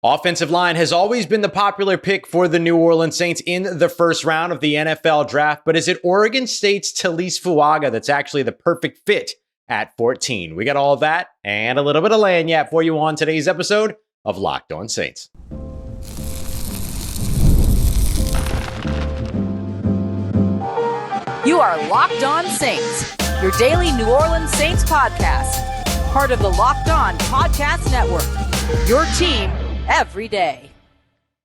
Offensive line has always been the popular pick for the New Orleans Saints in the first round of the NFL draft, but is it Oregon State's Taliese Fuaga that's actually the perfect fit at 14? We got all of that and a little bit of lagniappe for you on today's episode of Locked On Saints. You are Locked On Saints, your daily New Orleans Saints podcast, part of the Locked On Podcast Network, your team every day.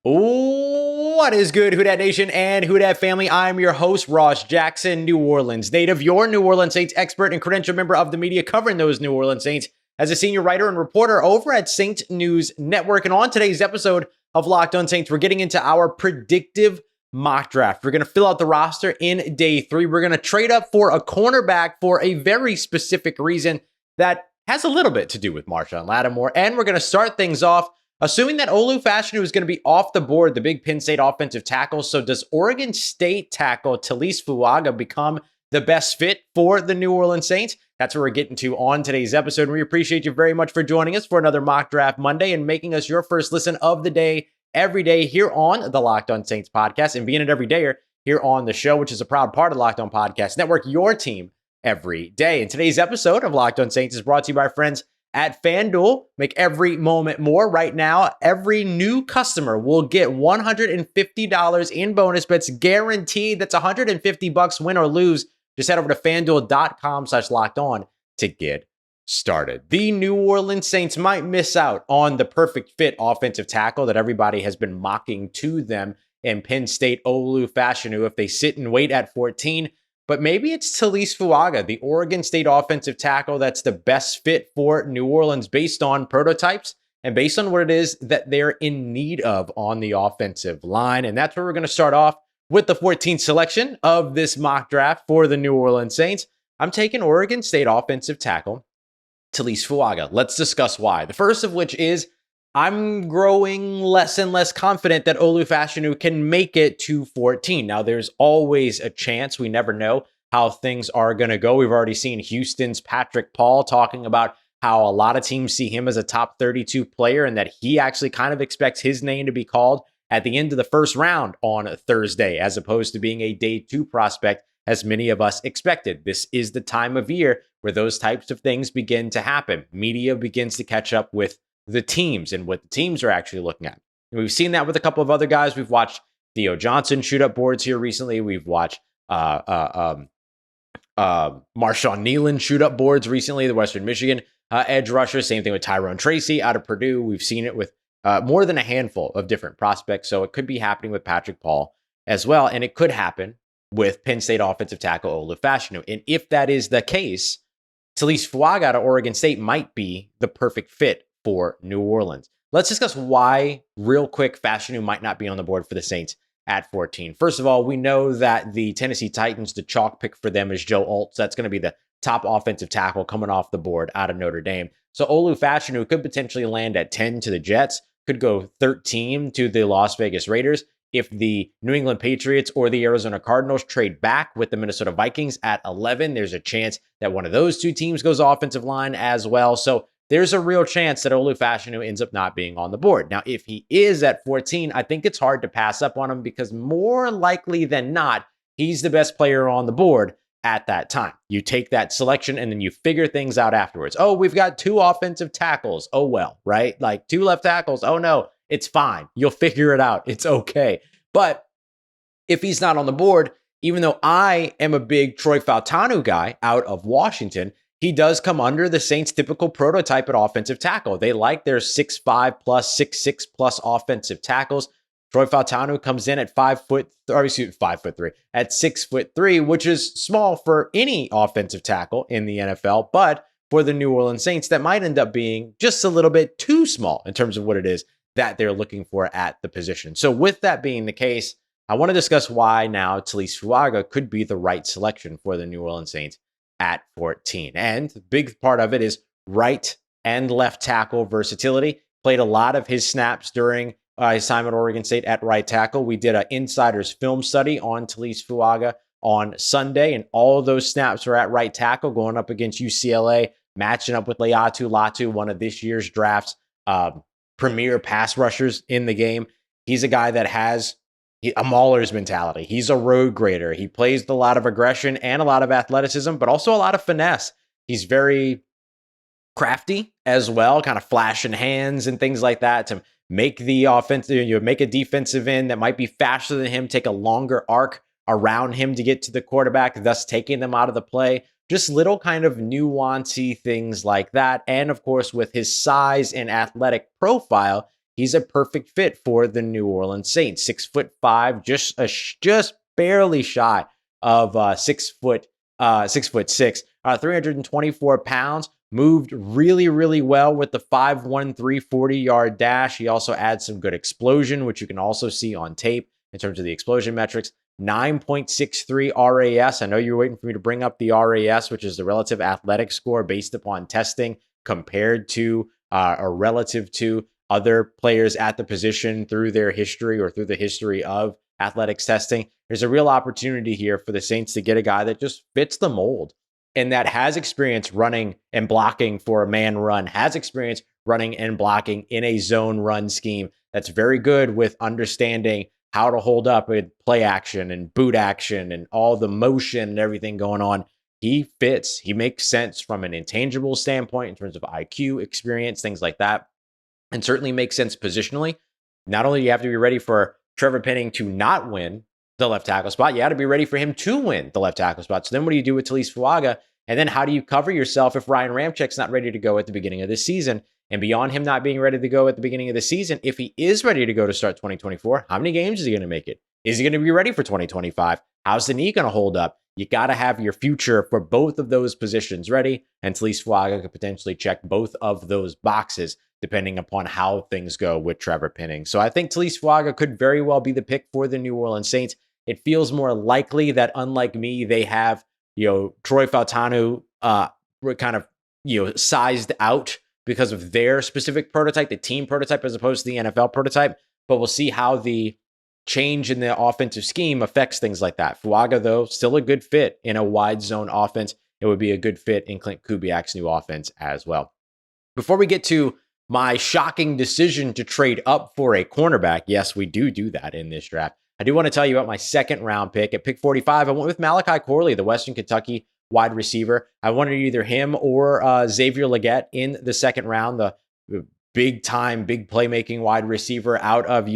What is good, Who Dat Nation and Who Dat family? I'm your host, Ross Jackson, New Orleans native, your New Orleans Saints expert and credentialed member of the media covering those New Orleans Saints as a senior writer and reporter over at Saint News Network. And on today's episode of Locked On Saints, we're getting into our predictive mock draft. We're going to fill out the roster in day 3. We're going to trade up for a cornerback for a very specific reason that has a little bit to do with Marshon Lattimore. And we're going to start things off assuming that Olu Fashanu is going to be off the board, the big Penn State offensive tackle. So does Oregon State tackle Taliese Fuaga become the best fit for the New Orleans Saints? That's what we're getting to on today's episode. And we appreciate you very much for joining us for another Mock Draft Monday and making us your first listen of the day every day here on the Locked On Saints podcast and being an everydayer here on the show, which is a proud part of the Locked On Podcast Network, your team every day. And today's episode of Locked On Saints is brought to you by our friends at FanDuel. Make every moment more. Right now, every new customer will get $150 in bonus bets guaranteed. That's $150 win or lose. Just head over to FanDuel.com/locked-on to get started. The New Orleans Saints might miss out on the perfect fit offensive tackle that everybody has been mocking to them in Penn State Olu Fashanu if they sit and wait at 14. But maybe it's Taliese Fuaga, the Oregon State offensive tackle that's the best fit for New Orleans based on prototypes and based on what it is that they're in need of on the offensive line. And that's where we're going to start off with the 14th selection of this mock draft for the New Orleans Saints. I'm taking Oregon State offensive tackle Taliese Fuaga. Let's discuss why. The first of which is I'm growing less and less confident that Olu Fashanu can make it to 14. Now, there's always a chance. We never know how things are going to go. We've already seen Houston's Patrick Paul talking about how a lot of teams see him as a top 32 player and that he actually kind of expects his name to be called at the end of the first round on Thursday, as opposed to being a day 2 prospect, as many of us expected. This is the time of year where those types of things begin to happen. Media begins to catch up with the teams and what the teams are actually looking at. And we've seen that with a couple of other guys. We've watched Theo Johnson shoot up boards here recently. We've watched Marshawn Nealon shoot up boards recently, the Western Michigan edge rusher. Same thing with Tyrone Tracy out of Purdue. We've seen it with more than a handful of different prospects. So it could be happening with Patrick Paul as well. And it could happen with Penn State offensive tackle Olu Fashanu. And if that is the case, Taliese Fuaga out of Oregon State might be the perfect fit for New Orleans. Let's discuss why, real quick, Fashanu might not be on the board for the Saints at 14. First of all, we know that the Tennessee Titans, the chalk pick for them is Joe Alt. So that's going to be the top offensive tackle coming off the board out of Notre Dame. So Olu Fashanu could potentially land at 10 to the Jets, could go 13 to the Las Vegas Raiders. If the New England Patriots or the Arizona Cardinals trade back with the Minnesota Vikings at 11, there's a chance that one of those two teams goes offensive line as well. So there's a real chance that Olu Fashanu ends up not being on the board. Now, if he is at 14, I think it's hard to pass up on him because more likely than not, he's the best player on the board at that time. You take that selection and then you figure things out afterwards. Oh, we've got 2 offensive tackles. Oh, well, right? Like 2 left tackles. Oh, no, it's fine. You'll figure it out. It's okay. But if he's not on the board, even though I am a big Troy Fautanu guy out of Washington, he does come under the Saints' typical prototype at offensive tackle. They like their 6'5 plus, 6'6 plus offensive tackles. Troy Fautanu comes in at 5'3", at 6'3", which is small for any offensive tackle in the NFL. But for the New Orleans Saints, that might end up being just a little bit too small in terms of what it is that they're looking for at the position. So with that being the case, I want to discuss why now Taliese Fuaga could be the right selection for the New Orleans Saints at 14. And the big part of it is right and left tackle versatility. Played a lot of his snaps during his time at Oregon State at right tackle. We did an insider's film study on Taliese Fuaga on Sunday, and all of those snaps were at right tackle going up against UCLA, matching up with Laiatu Latu, one of this year's drafts premier pass rushers in the game. He's a guy that has a mauler's mentality. He's a road grader. He plays with a lot of aggression and a lot of athleticism, but also a lot of finesse. He's very crafty as well, kind of flashing hands and things like that to make the offense, make a defensive end that might be faster than him, take a longer arc around him to get to the quarterback, thus taking them out of the play. Just little kind of nuancy things like that. And of course, with his size and athletic profile, he's a perfect fit for the New Orleans Saints. 6'5", just barely shy of 6'6", 324 pounds. Moved really, really well with the 5'1", 340-yard dash. He also adds some good explosion, which you can also see on tape in terms of the explosion metrics. 9.63 RAS. I know you're waiting for me to bring up the RAS, which is the relative athletic score based upon testing compared to or relative to other players at the position through their history or through the history of athletics testing. There's a real opportunity here for the Saints to get a guy that just fits the mold and that has experience running and blocking for a man run, has experience running and blocking in a zone run scheme that's very good with understanding how to hold up with play action and boot action and all the motion and everything going on. He fits. He makes sense from an intangible standpoint in terms of IQ, experience, things like that, and certainly makes sense positionally. Not only do you have to be ready for Trevor Penning to not win the left tackle spot, you got to be ready for him to win the left tackle spot. So then what do you do with Taliese Fuaga? And then how do you cover yourself if Ryan Ramczyk's not ready to go at the beginning of the season? And beyond him not being ready to go at the beginning of the season, if he is ready to go to start 2024, how many games is he going to make it? Is he going to be ready for 2025? How's the knee going to hold up? You got to have your future for both of those positions ready. And Taliese Fuaga could potentially check both of those boxes depending upon how things go with Trevor Penning. So I think Taliese Fuaga could very well be the pick for the New Orleans Saints. It feels more likely that, unlike me, they have, Troy Fashanu kind of, sized out because of their specific prototype, the team prototype, as opposed to the NFL prototype. But we'll see how the change in the offensive scheme affects things like that. Fuaga, though, still a good fit in a wide zone offense. It would be a good fit in Clint Kubiak's new offense as well. Before we get to my shocking decision to trade up for a cornerback, yes, we do that in this draft. I do want to tell you about my second round pick. At pick 45, I went with Malachi Corley, the Western Kentucky wide receiver. I wanted either him or Xavier Legette in the second round, the big playmaking wide receiver out of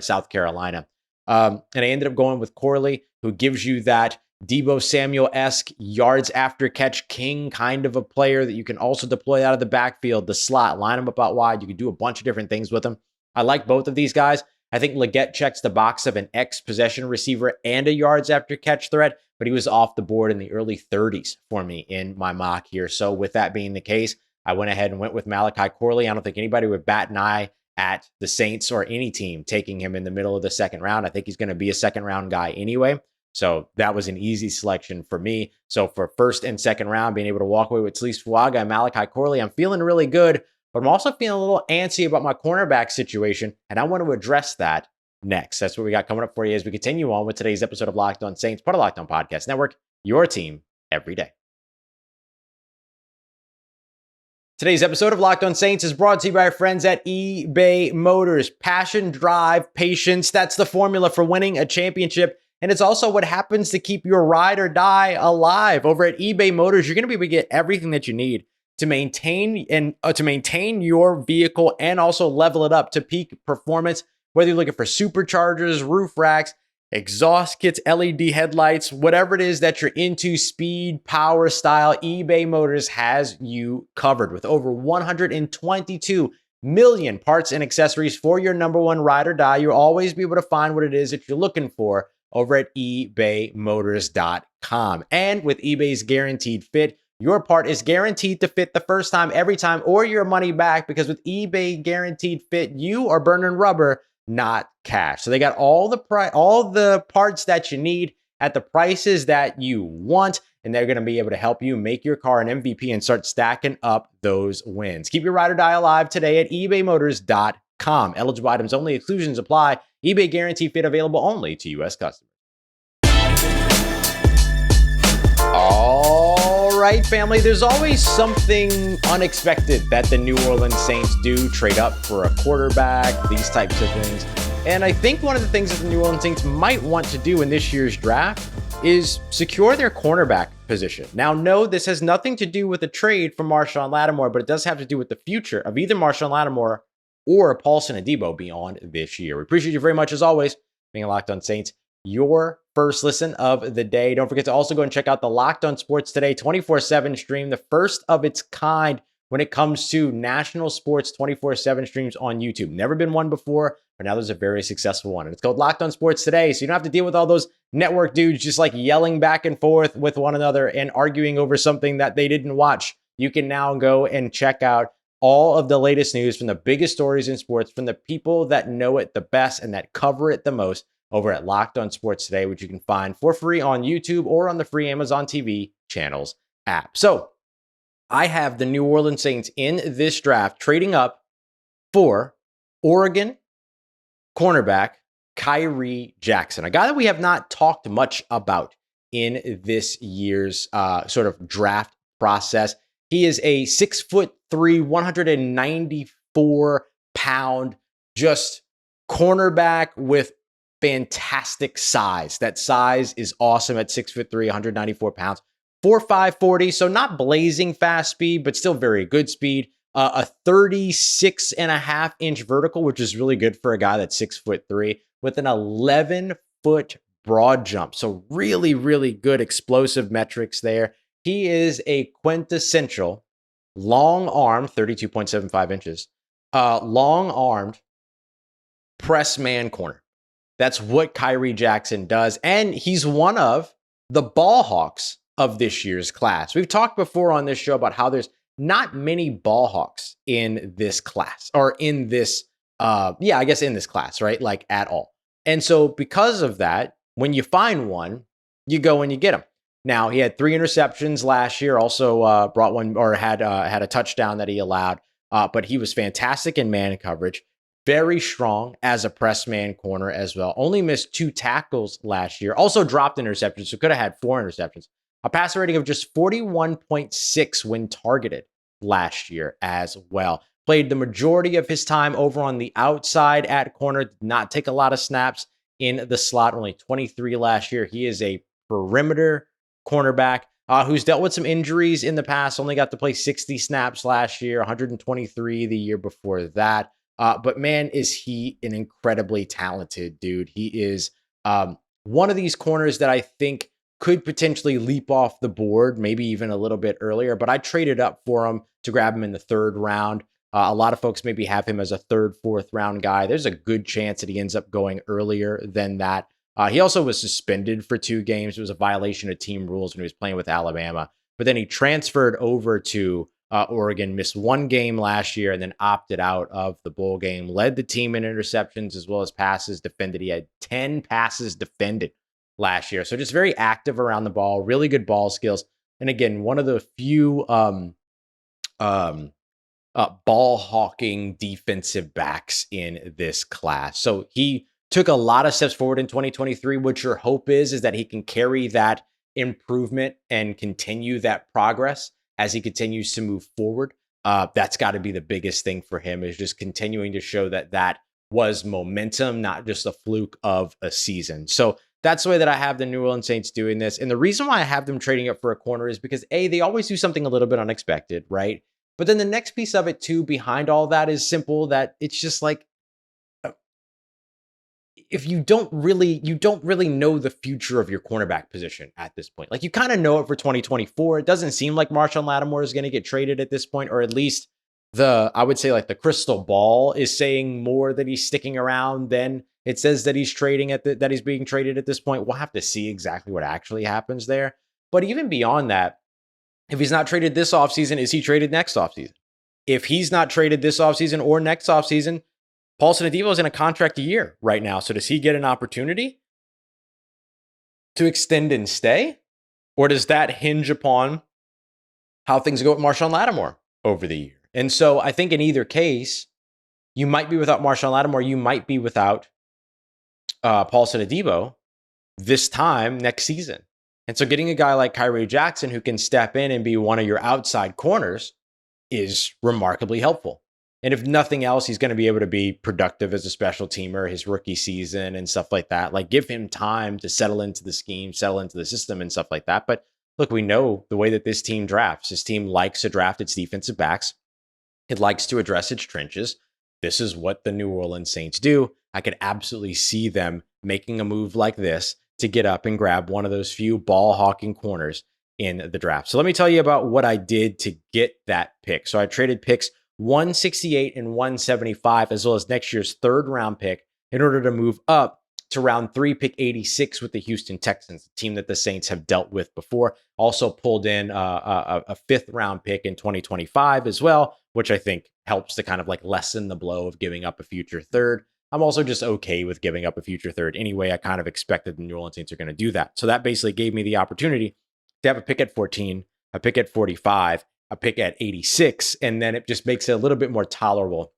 South Carolina. And I ended up going with Corley, who gives you that Deebo Samuel-esque yards after catch king kind of a player that you can also deploy out of the backfield, the slot, line him up out wide. You can do a bunch of different things with him. I like both of these guys. I think Legette checks the box of an ex-possession receiver and a yards after catch threat, but he was off the board in the early 30s for me in my mock here. So with that being the case, I went ahead and went with Malachi Corley. I don't think anybody would bat an eye at the Saints or any team taking him in the middle of the second round. I think he's going to be a second round guy anyway. So that was an easy selection for me. So for first and second round, being able to walk away with Taliese Fuaga and Malachi Corley, I'm feeling really good, but I'm also feeling a little antsy about my cornerback situation, and I want to address that next. That's what we got coming up for you as we continue on with today's episode of Locked On Saints, part of Locked On Podcast Network, your team every day. Today's episode of Locked On Saints is brought to you by our friends at eBay Motors. Passion, drive, patience, that's the formula for winning a championship. And it's also what happens to keep your ride or die alive. Over at eBay Motors, you're going to be able to get everything that you need to maintain your vehicle and also level it up to peak performance. Whether you're looking for superchargers, roof racks, exhaust kits, LED headlights, whatever it is that you're into, speed, power, style, eBay Motors has you covered with over 122 million parts and accessories for your number one ride or die. You'll always be able to find what it is that you're looking for over at ebaymotors.com. And with eBay's guaranteed fit, your part is guaranteed to fit the first time, every time, or your money back, because with eBay guaranteed fit, you are burning rubber, not cash. So they got all the parts that you need at the prices that you want, and they're going to be able to help you make your car an MVP and start stacking up those wins. Keep your ride or die alive today at ebaymotors.com. Eligible items only, exclusions apply. eBay guarantee fit available only to U.S. customers. All right, family. There's always something unexpected that the New Orleans Saints do, trade up for a quarterback, these types of things. And I think one of the things that the New Orleans Saints might want to do in this year's draft is secure their cornerback position. Now, no, this has nothing to do with a trade for Marshawn Lattimore, but it does have to do with the future of either Marshawn Lattimore or Paulson Adebo beyond this year. We appreciate you very much, as always, being a Locked On Saints, your first listen of the day. Don't forget to also go and check out the Locked On Sports Today 24/7 stream, the first of its kind when it comes to national sports 24/7 streams on YouTube. Never been one before, but now there's a very successful one. And it's called Locked On Sports Today, so you don't have to deal with all those network dudes just like yelling back and forth with one another and arguing over something that they didn't watch. You can now go and check out all of the latest news from the biggest stories in sports from the people that know it the best and that cover it the most over at Locked On Sports Today, which you can find for free on YouTube or on the free Amazon TV channels app. So I have the New Orleans Saints in this draft trading up for Oregon cornerback Kyrie Jackson, a guy that we have not talked much about in this year's sort of draft process. He is a 6'3", 194-pound, just cornerback with fantastic size. That size is awesome at 6'3", 194 pounds, 4.5 40. So not blazing fast speed, but still very good speed. A 36.5-inch vertical, which is really good for a guy that's 6'3", with an 11-foot broad jump. So really, really good explosive metrics there. He is a quintessential long arm, 32.75 inches, long armed press man corner. That's what Kyrie Jackson does. And he's one of the ball hawks of this year's class. We've talked before on this show about how there's not many ball hawks in this class, or in this, in this class, right? Like at all. And so because of that, when you find one, you go and you get him. Now, he had 3 interceptions last year, also brought one, or had a touchdown that he allowed, but he was fantastic in man coverage. Very strong as a press man corner as well. Only missed 2 tackles last year. Also dropped interceptions, so could have had 4 interceptions. A passer rating of just 41.6 when targeted last year as well. Played the majority of his time over on the outside at corner. Did not take a lot of snaps in the slot. Only 23 last year. He is a perimeter cornerback who's dealt with some injuries in the past. Only got to play 60 snaps last year, 123 the year before that. But man, is he an incredibly talented dude. He is one of these corners that I think could potentially leap off the board, maybe even a little bit earlier. But I traded up for him to grab him in the 3rd round. A lot of folks maybe have him as a 3rd, 4th round guy. There's a good chance that he ends up going earlier than that. He also was suspended for 2 games. It was a violation of team rules when he was playing with Alabama. But then he transferred over to Oregon, missed 1 game last year, and then opted out of the bowl game. Led the team in interceptions as well as passes defended. He had 10 passes defended last year. So just very active around the ball, really good ball skills. And again, one of the few ball hawking defensive backs in this class. So he took a lot of steps forward in 2023. What your hope is that he can carry that improvement and continue that progress as he continues to move forward. That's got to be the biggest thing for him, is just continuing to show that that was momentum, not just a fluke of a season. So that's the way that I have the New Orleans Saints doing this. And the reason why I have them trading up for a corner is because they always do something a little bit unexpected, right? But then the next piece of it too, behind all that, is simple, that it's just like, if you don't really know the future of your cornerback position at this point. Like, you kind of know it for 2024. It doesn't seem like Marshawn Lattimore is going to get traded at this point, or at least I would say like the crystal ball is saying more that he's sticking around than it says that he's that he's being traded at this point. We'll have to see exactly what actually happens there. But even beyond that, if he's not traded this offseason, is he traded next offseason? If he's not traded this offseason or next offseason, Paulson Adebo is in a contract year right now. So does he get an opportunity to extend and stay? Or does that hinge upon how things go with Marshawn Lattimore over the year? And so I think in either case, you might be without Marshawn Lattimore. You might be without Paulson Adebo this time next season. And so getting a guy like Kyrie Jackson who can step in and be one of your outside corners is remarkably helpful. And if nothing else, he's going to be able to be productive as a special teamer his rookie season and stuff like that. Like, give him time to settle into the scheme, settle into the system and stuff like that. But look, we know the way that this team drafts. This team likes to draft its defensive backs. It likes to address its trenches. This is what the New Orleans Saints do. I could absolutely see them making a move like this to get up and grab one of those few ball hawking corners in the draft. So let me tell you about what I did to get that pick. So I traded picks 168 and 175, as well as next year's third round pick, in order to move up to round 3, pick 86 with the Houston Texans, a team that the Saints have dealt with before. Also pulled in a 5th round pick in 2025 as well, which I think helps to kind of like lessen the blow of giving up a future third. I'm also just okay with giving up a future third anyway. I kind of expected the New Orleans Saints are going to do that. So that basically gave me the opportunity to have a pick at 14, a pick at 45, a pick at 86, and then it just makes it a little bit more tolerable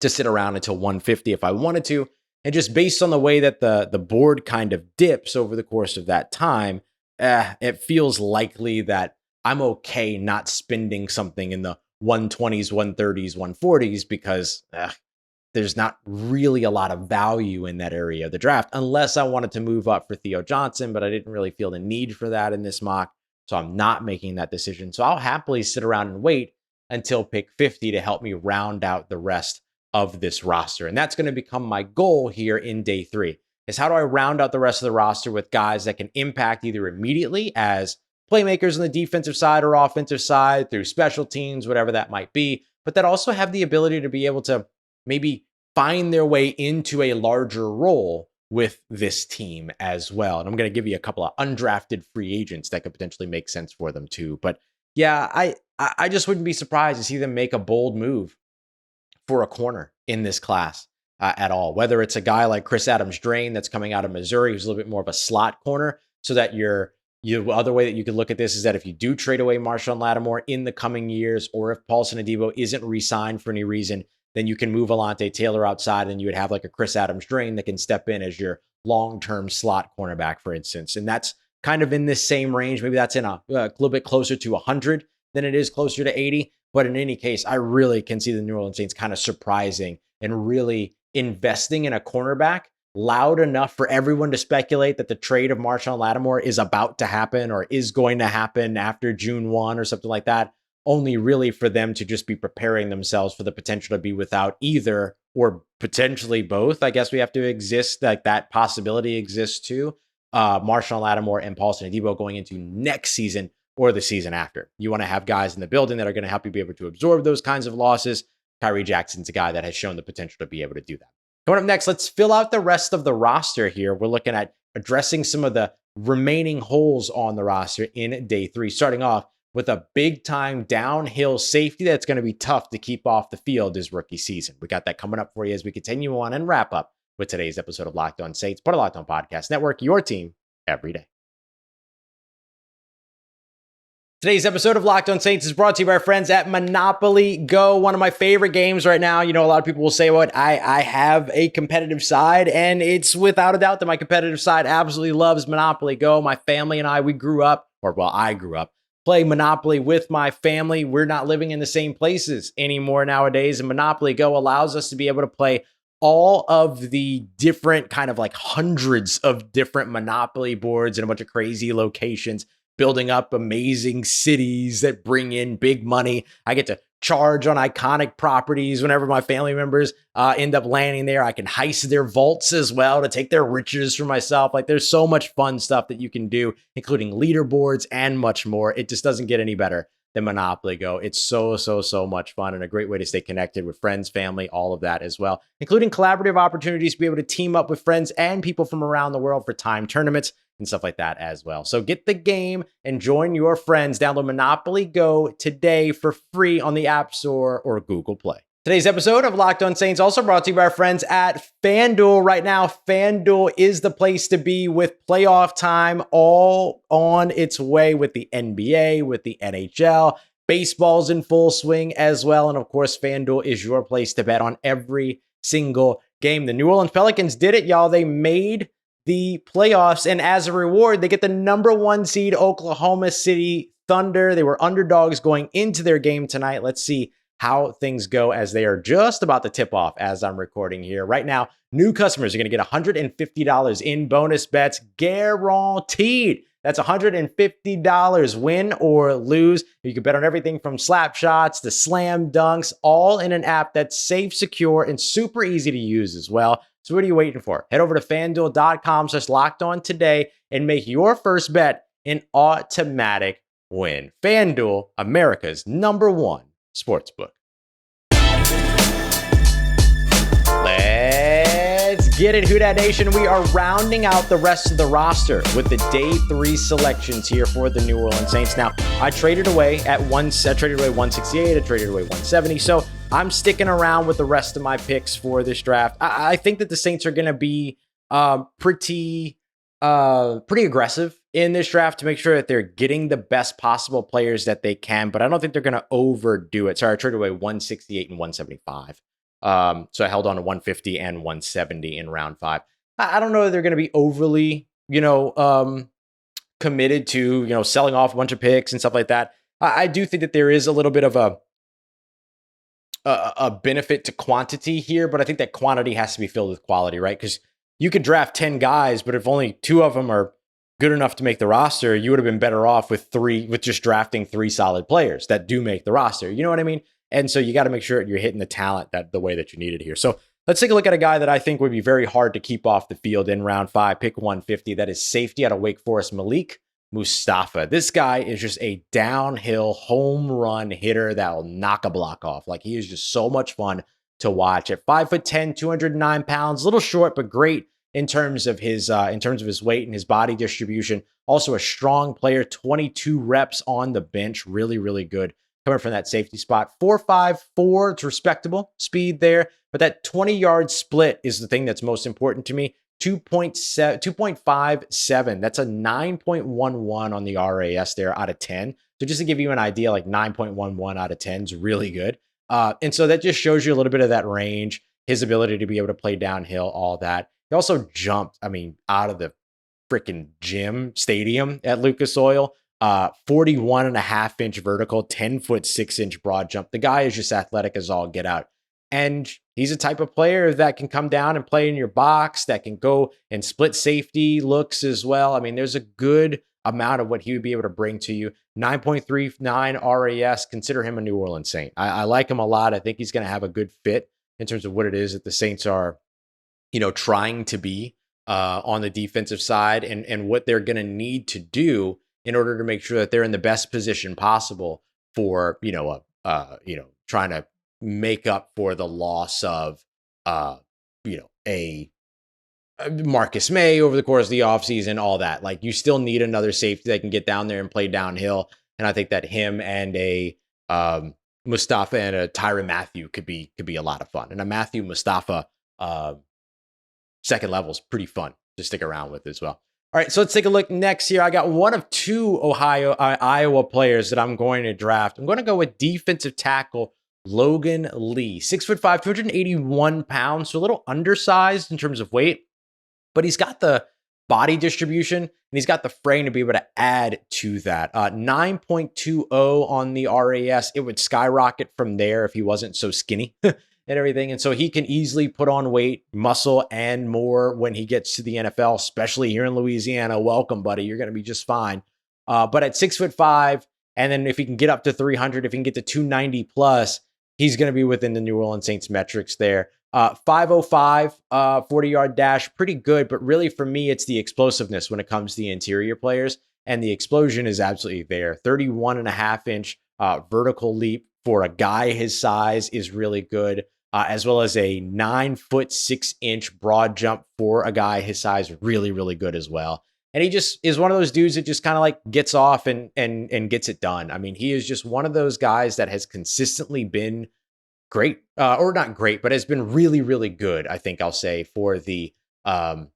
to sit around until 150 if I wanted to. And just based on the way that the board kind of dips over the course of that time, it feels likely that I'm okay not spending something in the 120s, 130s, 140s because there's not really a lot of value in that area of the draft unless I wanted to move up for Theo Johnson, but I didn't really feel the need for that in this mock. So I'm not making that decision. So I'll happily sit around and wait until pick 50 to help me round out the rest of this roster. And that's going to become my goal here in day 3, is how do I round out the rest of the roster with guys that can impact either immediately as playmakers on the defensive side or offensive side through special teams, whatever that might be, but that also have the ability to be able to maybe find their way into a larger role with this team as well. And I'm going to give you a couple of undrafted free agents that could potentially make sense for them too. But yeah, I just wouldn't be surprised to see them make a bold move for a corner in this class at all. Whether it's a guy like Chris Adams-Drain that's coming out of Missouri, who's a little bit more of a slot corner, so that the other way that you could look at this is that if you do trade away Marshawn Lattimore in the coming years, or if Paulson Adebo isn't re-signed for any reason, then you can move Alontae Taylor outside and you would have like a Chris Adams-Drain that can step in as your long-term slot cornerback, for instance. And that's kind of in this same range. Maybe that's in a little bit closer to 100 than it is closer to 80. But in any case, I really can see the New Orleans Saints kind of surprising and really investing in a cornerback loud enough for everyone to speculate that the trade of Marshawn Lattimore is about to happen or is going to happen after June 1 or something like that. Only really for them to just be preparing themselves for the potential to be without either or potentially both. I guess we have to exist, like that possibility exists too. Marshawn Lattimore and Paulson Adebo going into next season or the season after. You want to have guys in the building that are going to help you be able to absorb those kinds of losses. Kyrie Jackson's a guy that has shown the potential to be able to do that. Coming up next, let's fill out the rest of the roster here. We're looking at addressing some of the remaining holes on the roster in day 3, starting off with a big-time downhill safety that's going to be tough to keep off the field this rookie season. We got that coming up for you as we continue on and wrap up with today's episode of Locked On Saints, part of Locked On Podcast Network, your team every day. Today's episode of Locked On Saints is brought to you by our friends at Monopoly Go, one of my favorite games right now. You know, a lot of people will say, what, I have a competitive side, and it's without a doubt that my competitive side absolutely loves Monopoly Go. My family and I, I grew up playing Monopoly with my family. We're not living in the same places anymore nowadays, and Monopoly Go allows us to be able to play all of the different kind of like hundreds of different Monopoly boards in a bunch of crazy locations, building up amazing cities that bring in big money. I get to charge on iconic properties whenever my family members end up landing there. I can heist their vaults as well to take their riches for myself. Like, there's so much fun stuff that you can do, including leaderboards and much more. It just doesn't get any better than Monopoly Go. It's so much fun and a great way to stay connected with friends, family, all of that as well, including collaborative opportunities to be able to team up with friends and people from around the world for time tournaments and stuff like that as well. So get the game and join your friends. Download Monopoly Go today for free on the App Store or Google Play. Today's episode of Locked On Saints also brought to you by our friends at FanDuel. Right now, FanDuel is the place to be with playoff time all on its way with the NBA, with the NHL. Baseball's in full swing as well. And of course, FanDuel is your place to bet on every single game. The New Orleans Pelicans did it, y'all. They made the playoffs. And as a reward, they get the number 1 seed Oklahoma City Thunder. They were underdogs going into their game tonight. Let's see how things go as they are just about to tip off as I'm recording here. Right now, new customers are going to get $150 in bonus bets guaranteed. That's $150 win or lose. You can bet on everything from slap shots to slam dunks, all in an app that's safe, secure, and super easy to use as well. So what are you waiting for? Head over to FanDuel.com/lockedon today and make your first bet an automatic win. FanDuel, America's #1 sportsbook. Let's get it, Who Dat Nation. We are rounding out the rest of the roster with the day 3 selections here for the New Orleans Saints. Now, I traded away 168, I traded away 170, so I'm sticking around with the rest of my picks for this draft. I think that the Saints are going to be pretty aggressive in this draft to make sure that they're getting the best possible players that they can, but I don't think they're going to overdo it. Sorry, I traded away 168 and 175. So I held on to 150 and 170 in round 5. I don't know that they're going to be overly, committed to, selling off a bunch of picks and stuff like that. I do think that there is a little bit of a benefit to quantity here, but I think that quantity has to be filled with quality, right? Because you could draft 10 guys, but if only 2 of them are good enough to make the roster, you would have been better off with just drafting 3 solid players that do make the roster. You know what I mean? And so you got to make sure you're hitting the talent the way that you need it here. So let's take a look at a guy that I think would be very hard to keep off the field in round 5, pick 150. That is safety out of Wake Forest, Malik Mustafa. This guy is just a downhill home run hitter that will knock a block off. Like, he is just so much fun to watch. At 5'10", 209 pounds, a little short, but great in terms of his weight and his body distribution. Also a strong player, 22 reps on the bench. Really, really good coming from that safety spot. 4.54, it's respectable speed there, but that 20-yard split is the thing that's most important to me. 2.57. That's a 9.11 on the RAS there out of 10. So just to give you an idea, like 9.11 out of 10 is really good. And so that just shows you a little bit of that range, his ability to be able to play downhill, all that. He also jumped, out of the freaking stadium at Lucas Oil. 41.5-inch vertical, 10-foot 6-inch broad jump. The guy is just athletic as all get out. And he's a type of player that can come down and play in your box, that can go and split safety looks as well. There's a good amount of what he would be able to bring to you. 9.39 RAS, consider him a New Orleans Saint. I like him a lot. I think he's going to have a good fit in terms of what it is that the Saints are, trying to be on the defensive side and what they're going to need to do in order to make sure that they're in the best position possible for, trying to make up for the loss of, a Marcus May over the course of the offseason, all that. Like, you still need another safety that can get down there and play downhill. And I think that him and a Mustafa and a Tyrann Mathieu could be a lot of fun. And a Mathieu Mustafa second level is pretty fun to stick around with as well. All right, so let's take a look next here. I got one of 2 Iowa players that I'm going to draft. I'm going to go with defensive tackle Logan Lee. 6'5", 281 pounds, so a little undersized in terms of weight, but he's got the body distribution and he's got the frame to be able to add to that. 9.20 on the RAS. It would skyrocket from there if he wasn't so skinny and everything. And so he can easily put on weight, muscle, and more when he gets to the NFL, especially here in Louisiana. Welcome, buddy. You're going to be just fine. But at 6'5", and then if he can get up to 300, if he can get to 290 plus, he's going to be within the New Orleans Saints metrics there. 505, 40-yard dash, pretty good. But really, for me, it's the explosiveness when it comes to the interior players. And the explosion is absolutely there. 31.5-inch vertical leap for a guy his size is really good. As well as a 9-foot 6-inch broad jump for a guy his size, really, really good as well. And he just is one of those dudes that just kind of like gets off and gets it done. He is just one of those guys that has consistently been great, or not great, but has been really, really good, I think I'll say, for the Iowa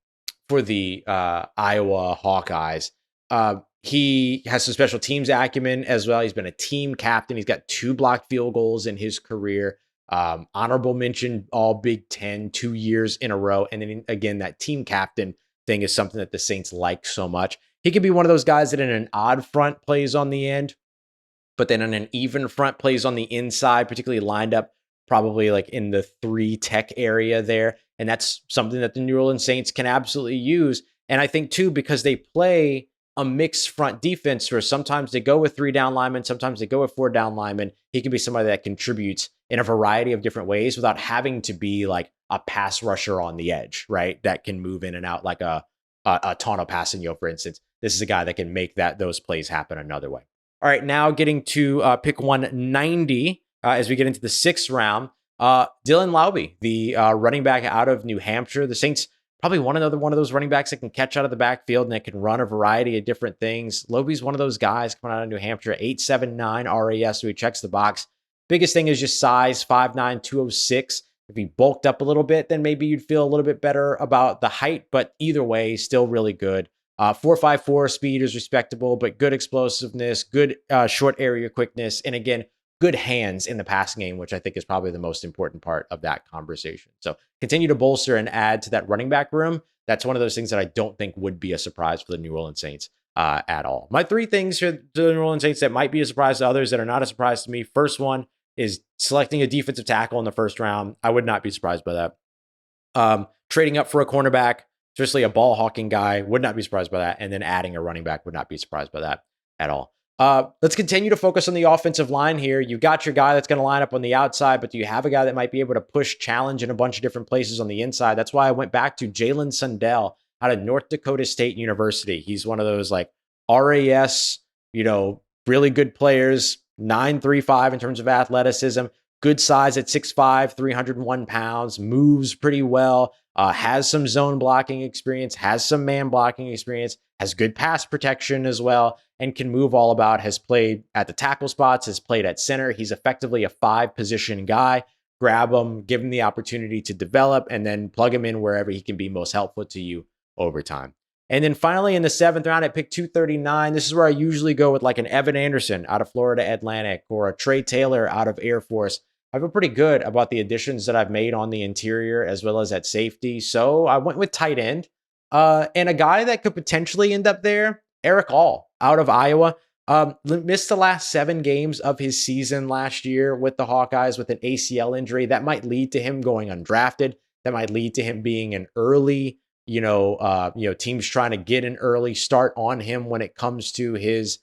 Hawkeyes. He has some special teams acumen as well. He's been a team captain. He's got 2 blocked field goals in his career. Honorable mention, all Big Ten, 2 years in a row. And then again, that team captain thing is something that the Saints like so much. He could be one of those guys that in an odd front plays on the end, but then in an even front plays on the inside, particularly lined up probably like in the 3 tech area there. And that's something that the New Orleans Saints can absolutely use. And I think too, because they play a mixed front defense where sometimes they go with 3 down linemen, sometimes they go with 4 down linemen, he can be somebody that contributes in a variety of different ways without having to be like a pass rusher on the edge, right? That can move in and out like a Tano Passanio, for instance. This is a guy that can make those plays happen another way. All right, now getting to pick 190 as we get into the 6th round. Dylan Laube, the running back out of New Hampshire. The Saints probably one of those running backs that can catch out of the backfield and that can run a variety of different things. Laube's one of those guys coming out of New Hampshire, 8.79 RAS, so he checks the box. Biggest thing is just size, 5'9", 206. If he bulked up a little bit, then maybe you'd feel a little bit better about the height, but either way, still really good. 4.54 speed is respectable, but good explosiveness, good short area quickness, and again, good hands in the passing game, which I think is probably the most important part of that conversation. So continue to bolster and add to that running back room. That's one of those things that I don't think would be a surprise for the New Orleans Saints at all. My 3 things for the New Orleans Saints that might be a surprise to others that are not a surprise to me. First one is selecting a defensive tackle in the 1st round. I would not be surprised by that. Trading up for a cornerback, especially a ball hawking guy, would not be surprised by that. And then adding a running back, would not be surprised by that at all. Let's continue to focus on the offensive line here. You've got your guy that's going to line up on the outside, but do you have a guy that might be able to push, challenge in a bunch of different places on the inside? That's why I went back to Jalen Sundell out of North Dakota State University. He's one of those like RAS, really good players, 9.35 in terms of athleticism, good size at 6'5", 301 pounds, moves pretty well, has some zone blocking experience, has some man blocking experience, has good pass protection as well, and can move all about, has played at the tackle spots, has played at center. He's effectively a 5-position guy. Grab him, give him the opportunity to develop, and then plug him in wherever he can be most helpful to you over time. And then finally in the 7th round at pick 239, this is where I usually go with like an Evan Anderson out of Florida Atlantic or a Trey Taylor out of Air Force. I feel pretty good about the additions that I've made on the interior as well as at safety. So I went with tight end and a guy that could potentially end up there, Eric All out of Iowa. Missed the last 7 games of his season last year with the Hawkeyes with an ACL injury. That might lead to him going undrafted. That might lead to him being an early, teams trying to get an early start on him when it comes to his,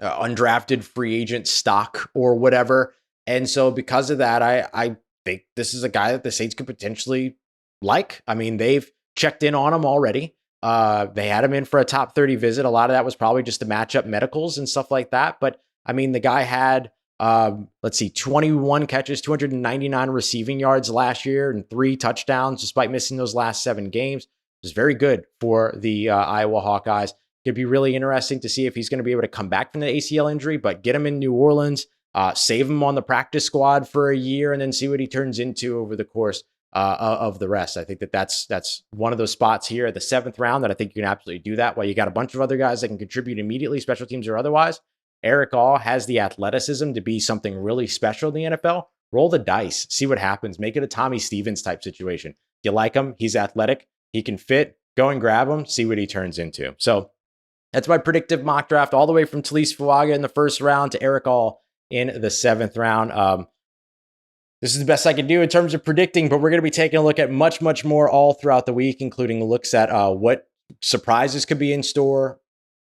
undrafted free agent stock or whatever. And so because of that, I think this is a guy that the Saints could potentially like. I mean, they've checked in on him already. They had him in for a top 30 visit. A lot of that was probably just to match up medicals and stuff like that. But I mean, the guy had, 21 catches, 299 receiving yards last year and 3 touchdowns, despite missing those last 7 games. It was very good for the Iowa Hawkeyes. It'd be really interesting to see if he's going to be able to come back from the ACL injury, but get him in New Orleans, save him on the practice squad for a year, and then see what he turns into over the course of the rest. I think that's one of those spots here at the 7th round that I think you can absolutely do that. While you got a bunch of other guys that can contribute immediately, special teams or otherwise, Eric All has the athleticism to be something really special in the NFL. Roll the dice, see what happens. Make it a Tommy Stevens type situation. You like him, he's athletic, he can fit, go and grab him, see what he turns into. So that's my predictive mock draft, all the way from Taliese Fuaga in the 1st round to Eric All in the 7th round. This is the best I can do in terms of predicting, but we're going to be taking a look at much, much more all throughout the week, including looks at what surprises could be in store,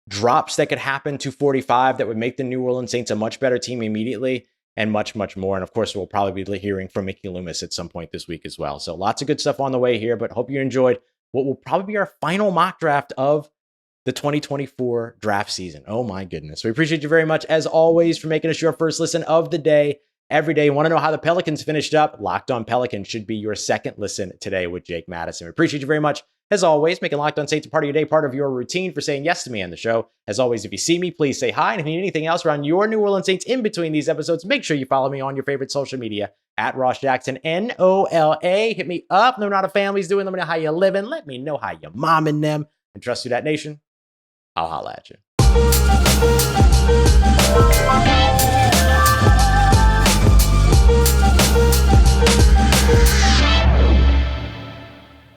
drops that could happen to 45 that would make the New Orleans Saints a much better team immediately, and much, much more. And of course, we'll probably be hearing from Mickey Loomis at some point this week as well. So lots of good stuff on the way here, but hope you enjoyed what will probably be our final mock draft of the 2024 draft season. Oh my goodness. We appreciate you very much, as always, for making us your first listen of the day. Every day, want to know how the Pelicans finished up? Locked On Pelicans should be your second listen today with Jake Madison. We appreciate you very much, as always, making Locked On Saints a part of your day, part of your routine, for saying yes to me on the show. As always, if you see me, please say hi. And if you need anything else around your New Orleans Saints in between these episodes, make sure you follow me on your favorite social media at Ross Jackson, NOLA. Hit me up. Know how the family's doing. Let me know how you're living. Let me know how you're momming them. And trust Who Dat Nation, I'll holla at you.